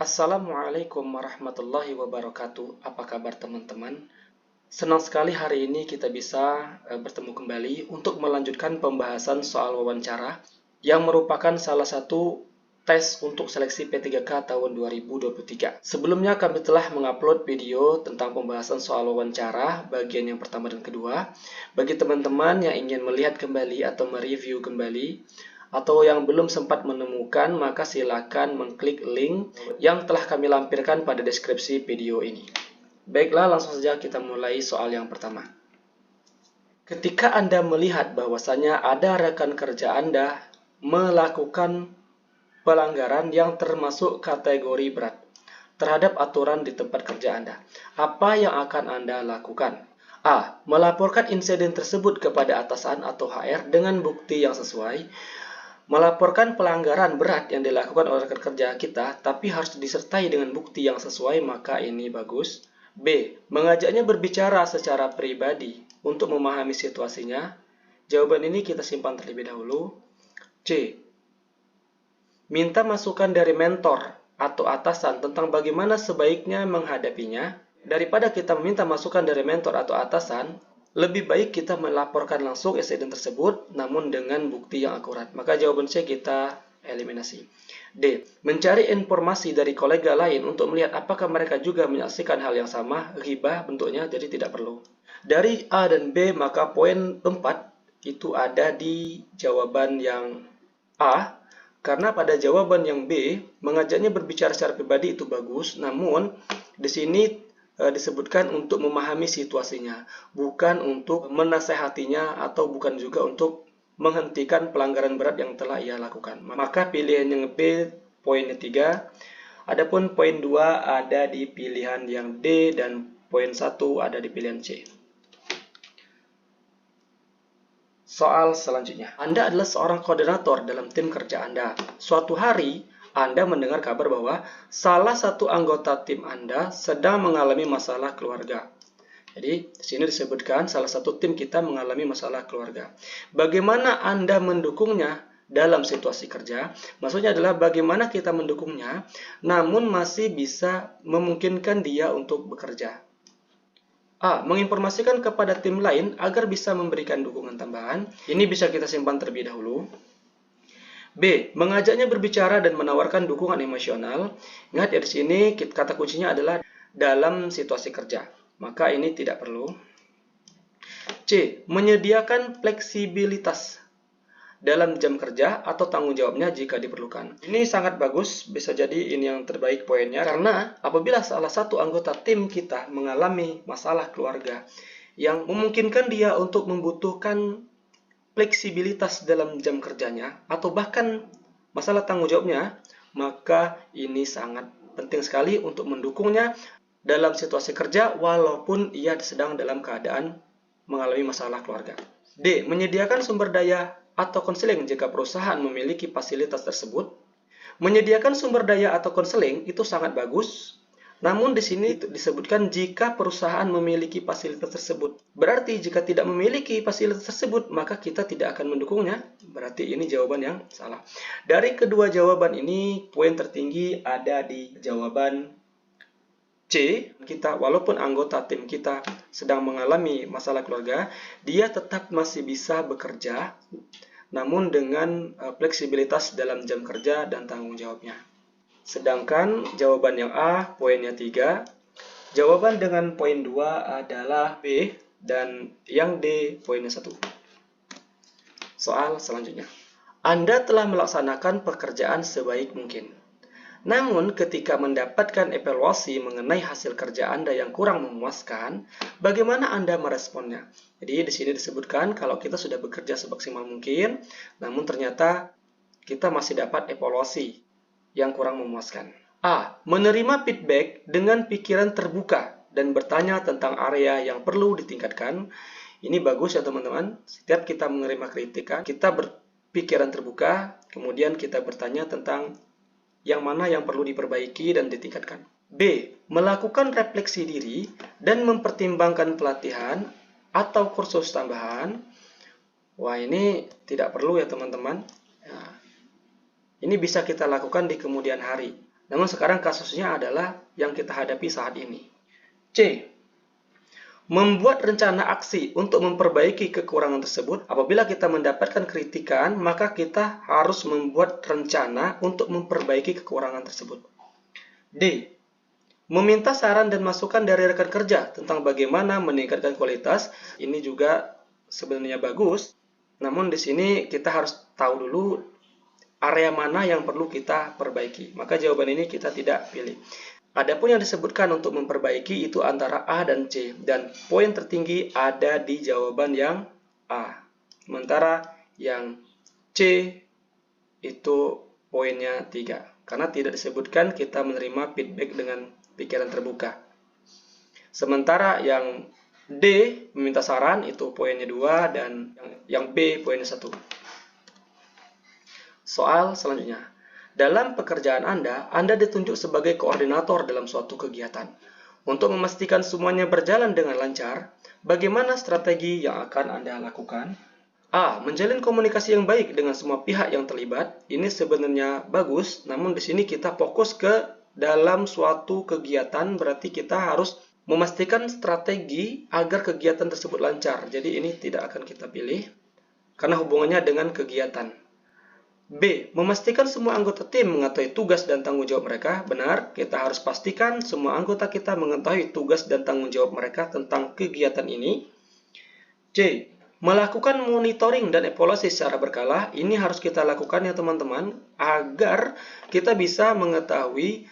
Assalamualaikum warahmatullahi wabarakatuh. Apa kabar teman-teman? Senang sekali hari ini kita bisa bertemu kembali untuk melanjutkan pembahasan soal wawancara yang merupakan salah satu tes untuk seleksi P3K tahun 2023. Sebelumnya kami telah mengupload video tentang pembahasan soal wawancara bagian yang pertama dan kedua. Bagi teman-teman yang ingin melihat kembali atau mereview kembali, atau yang belum sempat menemukan, maka silakan mengklik link yang telah kami lampirkan pada deskripsi video ini. Baiklah, langsung saja kita mulai soal yang pertama. Ketika Anda melihat bahwasanya ada rekan kerja Anda melakukan pelanggaran yang termasuk kategori berat terhadap aturan di tempat kerja Anda, apa yang akan Anda lakukan? A. Melaporkan insiden tersebut kepada atasan atau HR dengan bukti yang sesuai. Melaporkan pelanggaran berat yang dilakukan oleh rekan kerja kita, tapi harus disertai dengan bukti yang sesuai, maka ini bagus. B. Mengajaknya berbicara secara pribadi untuk memahami situasinya. Jawaban ini kita simpan terlebih dahulu. C. Minta masukan dari mentor atau atasan tentang bagaimana sebaiknya menghadapinya. Daripada kita meminta masukan dari mentor atau atasan, lebih baik kita melaporkan langsung insiden tersebut, namun dengan bukti yang akurat. Maka jawaban C kita eliminasi. D. Mencari informasi dari kolega lain untuk melihat apakah mereka juga menyaksikan hal yang sama. Ghibah bentuknya, jadi tidak perlu. Dari A dan B, maka poin 4 itu ada di jawaban yang A. Karena pada jawaban yang B, mengajaknya berbicara secara pribadi itu bagus, namun di sini disebutkan untuk memahami situasinya, bukan untuk menasehatinya atau bukan juga untuk menghentikan pelanggaran berat yang telah ia lakukan. Maka pilihan yang B poinnya 3, adapun poin 2 ada di pilihan yang D dan poin 1 ada di pilihan C. Soal selanjutnya. Anda adalah seorang koordinator dalam tim kerja Anda. Suatu hari, Anda mendengar kabar bahwa salah satu anggota tim Anda sedang mengalami masalah keluarga. Jadi, di sini disebutkan salah satu tim kita mengalami masalah keluarga. Bagaimana Anda mendukungnya dalam situasi kerja? Maksudnya adalah bagaimana kita mendukungnya, namun masih bisa memungkinkan dia untuk bekerja. A. Menginformasikan kepada tim lain agar bisa memberikan dukungan tambahan. Ini bisa kita simpan terlebih dahulu. B. Mengajaknya berbicara dan menawarkan dukungan emosional. Ingat ya, di sini kata kuncinya adalah dalam situasi kerja. Maka ini tidak perlu. C. Menyediakan fleksibilitas dalam jam kerja atau tanggung jawabnya jika diperlukan. Ini sangat bagus, bisa jadi ini yang terbaik poinnya, karena apabila salah satu anggota tim kita mengalami masalah keluarga yang memungkinkan dia untuk membutuhkan fleksibilitas dalam jam kerjanya atau bahkan masalah tanggung jawabnya, maka ini sangat penting sekali untuk mendukungnya dalam situasi kerja walaupun ia sedang dalam keadaan mengalami masalah keluarga. D. Menyediakan sumber daya atau konseling jika perusahaan memiliki fasilitas tersebut. Menyediakan sumber daya atau konseling itu sangat bagus, namun di sini disebutkan jika perusahaan memiliki fasilitas tersebut. Berarti jika tidak memiliki fasilitas tersebut, maka kita tidak akan mendukungnya. Berarti ini jawaban yang salah. Dari kedua jawaban ini, poin tertinggi ada di jawaban C. Kita, walaupun anggota tim kita sedang mengalami masalah keluarga, dia tetap masih bisa bekerja, namun dengan fleksibilitas dalam jam kerja dan tanggung jawabnya. Sedangkan jawaban yang A, poinnya 3. Jawaban dengan poin 2 adalah B, dan yang D, poinnya 1. Soal selanjutnya. Anda telah melaksanakan pekerjaan sebaik mungkin. Namun, ketika mendapatkan evaluasi mengenai hasil kerja Anda yang kurang memuaskan, bagaimana Anda meresponnya? Jadi, di sini disebutkan kalau kita sudah bekerja semaksimal mungkin, namun ternyata kita masih dapat evaluasi yang kurang memuaskan. A. Menerima feedback dengan pikiran terbuka dan bertanya tentang area yang perlu ditingkatkan. Ini bagus ya teman-teman. Setiap kita menerima kritikan, kita berpikiran terbuka, kemudian kita bertanya tentang yang mana yang perlu diperbaiki dan ditingkatkan. B. Melakukan refleksi diri dan mempertimbangkan pelatihan atau kursus tambahan. Wah, ini tidak perlu ya teman-teman. Nah, ini bisa kita lakukan di kemudian hari. Namun sekarang kasusnya adalah yang kita hadapi saat ini. C. Membuat rencana aksi untuk memperbaiki kekurangan tersebut. Apabila kita mendapatkan kritikan, maka kita harus membuat rencana untuk memperbaiki kekurangan tersebut. D. Meminta saran dan masukan dari rekan kerja tentang bagaimana meningkatkan kualitas. Ini juga sebenarnya bagus, namun di sini kita harus tahu dulu area mana yang perlu kita perbaiki. Maka jawaban ini kita tidak pilih. Adapun yang disebutkan untuk memperbaiki itu antara A dan C, dan poin tertinggi ada di jawaban yang A. Sementara yang C itu poinnya 3. Karena tidak disebutkan kita menerima feedback dengan pikiran terbuka. Sementara yang D, meminta saran, itu poinnya 2, dan yang B poinnya 1. Soal selanjutnya. Dalam pekerjaan Anda ditunjuk sebagai koordinator dalam suatu kegiatan. Untuk memastikan semuanya berjalan dengan lancar, bagaimana strategi yang akan Anda lakukan? A. Menjalin komunikasi yang baik dengan semua pihak yang terlibat. Ini sebenarnya bagus, namun di sini kita fokus ke dalam suatu kegiatan, berarti kita harus memastikan strategi agar kegiatan tersebut lancar. Jadi ini tidak akan kita pilih, karena hubungannya dengan kegiatan. B. Memastikan semua anggota tim mengetahui tugas dan tanggung jawab mereka. Benar, kita harus pastikan semua anggota kita mengetahui tugas dan tanggung jawab mereka tentang kegiatan ini. C. Melakukan monitoring dan evaluasi secara berkala. Ini harus kita lakukan ya teman-teman, agar kita bisa mengetahui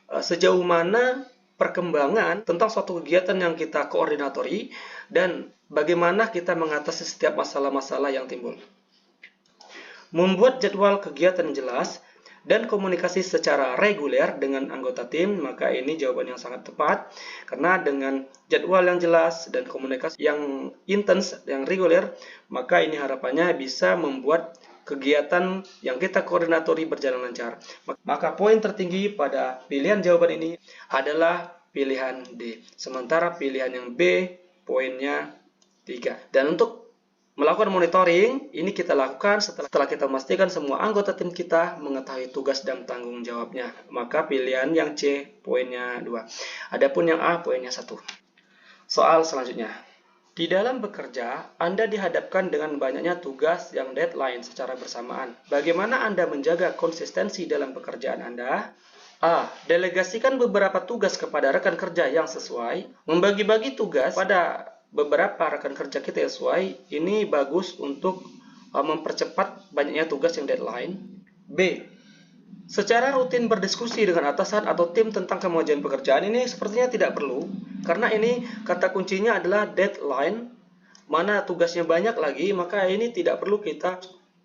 sejauh mana perkembangan tentang suatu kegiatan yang kita koordinatori dan bagaimana kita mengatasi setiap masalah-masalah yang timbul. Membuat jadwal kegiatan jelas dan komunikasi secara reguler dengan anggota tim, maka ini jawaban yang sangat tepat. Karena dengan jadwal yang jelas dan komunikasi yang intens, yang reguler, maka ini harapannya bisa membuat kegiatan yang kita koordinatori berjalan lancar. Maka poin tertinggi pada pilihan jawaban ini adalah pilihan D. Sementara pilihan yang B, poinnya 3. Dan untuk melakukan monitoring, ini kita lakukan setelah kita memastikan semua anggota tim kita mengetahui tugas dan tanggung jawabnya. Maka pilihan yang C, poinnya 2. Adapun yang A, poinnya 1. Soal selanjutnya. Di dalam bekerja, Anda dihadapkan dengan banyaknya tugas yang deadline secara bersamaan. Bagaimana Anda menjaga konsistensi dalam pekerjaan Anda? A. Delegasikan beberapa tugas kepada rekan kerja yang sesuai. Membagi-bagi tugas pada beberapa rekan kerja kita yang sesuai, ini bagus untuk mempercepat banyaknya tugas yang deadline. B. Secara rutin berdiskusi dengan atasan atau tim tentang kemajuan pekerjaan. Ini sepertinya tidak perlu, karena ini kata kuncinya adalah deadline, mana tugasnya banyak lagi, maka ini tidak perlu kita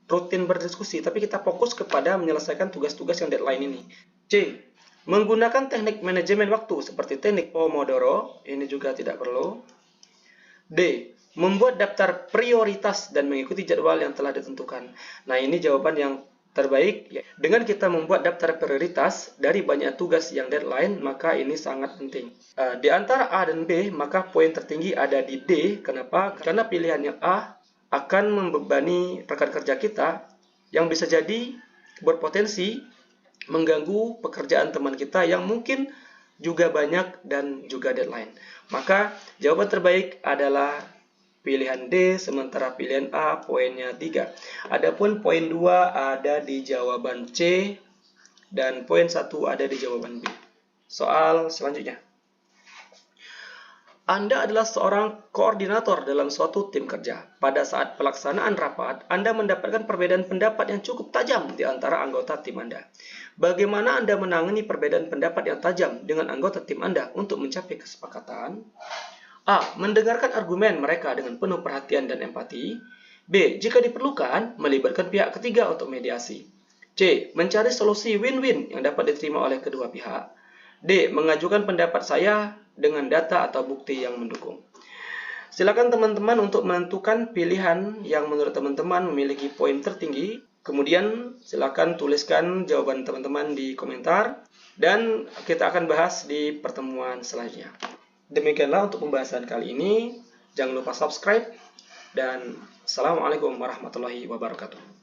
rutin berdiskusi, tapi kita fokus kepada menyelesaikan tugas-tugas yang deadline ini. C. Menggunakan teknik manajemen waktu seperti teknik Pomodoro, ini juga tidak perlu. D. Membuat daftar prioritas dan mengikuti jadwal yang telah ditentukan. Nah, ini jawaban yang terbaik. Dengan kita membuat daftar prioritas dari banyak tugas yang deadline, maka ini sangat penting. Di antara A dan B, maka poin tertinggi ada di D. Kenapa? Karena pilihan yang A akan membebani rekan kerja kita yang bisa jadi berpotensi mengganggu pekerjaan teman kita yang mungkin juga banyak dan juga deadline. Maka jawaban terbaik adalah pilihan D, sementara pilihan A poinnya 3. Adapun poin 2 ada di jawaban C dan poin 1 ada di jawaban B. Soal selanjutnya. Anda adalah seorang koordinator dalam suatu tim kerja. Pada saat pelaksanaan rapat, Anda mendapatkan perbedaan pendapat yang cukup tajam di antara anggota tim Anda. Bagaimana Anda menangani perbedaan pendapat yang tajam dengan anggota tim Anda untuk mencapai kesepakatan? A. Mendengarkan argumen mereka dengan penuh perhatian dan empati. B. Jika diperlukan, melibatkan pihak ketiga untuk mediasi. C. Mencari solusi win-win yang dapat diterima oleh kedua pihak. D. Mengajukan pendapat saya dengan data atau bukti yang mendukung. Silakan teman-teman untuk menentukan pilihan yang menurut teman-teman memiliki poin tertinggi. Kemudian silakan tuliskan jawaban teman-teman di komentar dan kita akan bahas di pertemuan selanjutnya. Demikianlah untuk pembahasan kali ini. Jangan lupa subscribe dan Assalamualaikum warahmatullahi wabarakatuh.